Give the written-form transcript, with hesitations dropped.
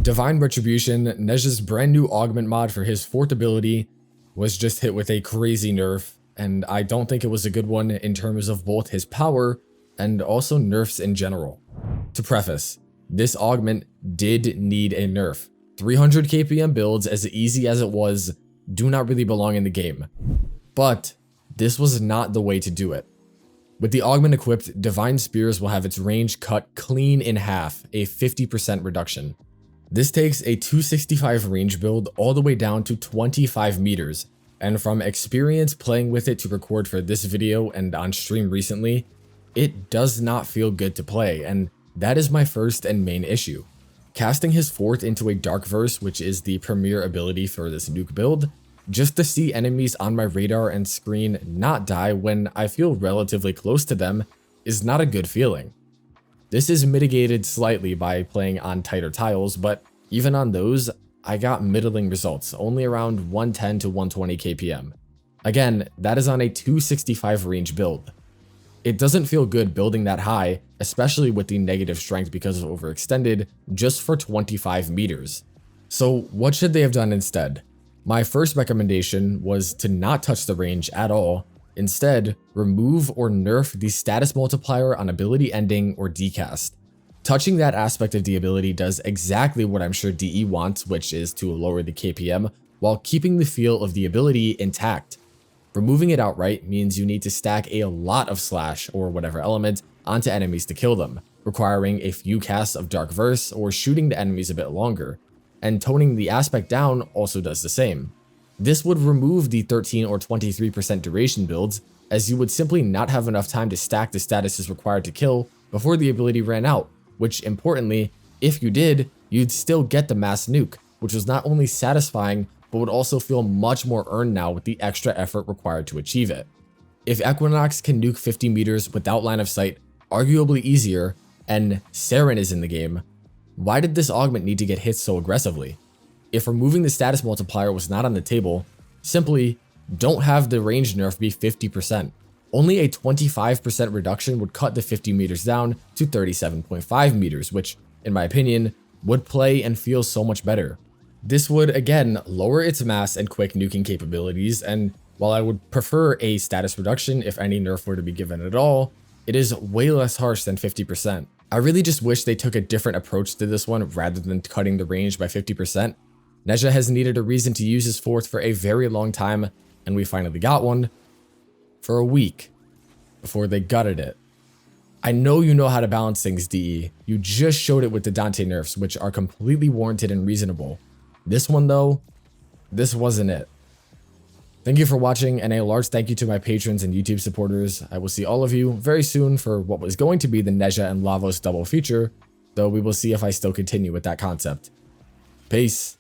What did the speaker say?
Divine Retribution, Nezha's brand new augment mod for his 4th ability, was just hit with a crazy nerf, and I don't think it was a good one in terms of both his power and also nerfs in general. To preface, this augment did need a nerf. 300 KPM builds, as easy as it was, do not really belong in the game. But this was not the way to do it. With the augment equipped, Divine Spears will have its range cut clean in half, a 50% reduction. This takes a 265 range build all the way down to 25 meters, and from experience playing with it to record for this video and on stream recently, it does not feel good to play, and that is my first and main issue. Casting his 4th into a Dark Verse, which is the premier ability for this nuke build, just to see enemies on my radar and screen not die when I feel relatively close to them is not a good feeling. This is mitigated slightly by playing on tighter tiles, but even on those, I got middling results, only around 110 to 120 KPM. Again, that is on a 265 range build. It doesn't feel good building that high, especially with the negative strength because of overextended, just for 25 meters. So what should they have done instead? My first recommendation was to not touch the range at all. Instead, remove or nerf the status multiplier on ability ending or decast. Touching that aspect of the ability does exactly what I'm sure DE wants, which is to lower the KPM while keeping the feel of the ability intact. Removing it outright means you need to stack a lot of slash or whatever element onto enemies to kill them, requiring a few casts of Dark Verse or shooting the enemies a bit longer, and toning the aspect down also does the same. This would remove the 13 or 23% duration builds, as you would simply not have enough time to stack the statuses required to kill before the ability ran out, which importantly, if you did, you'd still get the mass nuke, which was not only satisfying, but would also feel much more earned now with the extra effort required to achieve it. If Equinox can nuke 50 meters without line of sight, arguably easier, and Saren is in the game, why did this augment need to get hit so aggressively? If removing the status multiplier was not on the table, simply don't have the range nerf be 50%. Only a 25% reduction would cut the 50 meters down to 37.5 meters, which, in my opinion, would play and feel so much better. This would, again, lower its mass and quick nuking capabilities, and while I would prefer a status reduction if any nerf were to be given at all, it is way less harsh than 50%. I really just wish they took a different approach to this one rather than cutting the range by 50%. Nezha has needed a reason to use his 4th for a very long time, and we finally got one for a week before they gutted it. I know you know how to balance things, DE. You just showed it with the Dante nerfs, which are completely warranted and reasonable. This one though, this wasn't it. Thank you for watching, and a large thank you to my patrons and YouTube supporters. I will see all of you very soon for what was going to be the Nezha and Lavos double feature, though we will see if I still continue with that concept. Peace.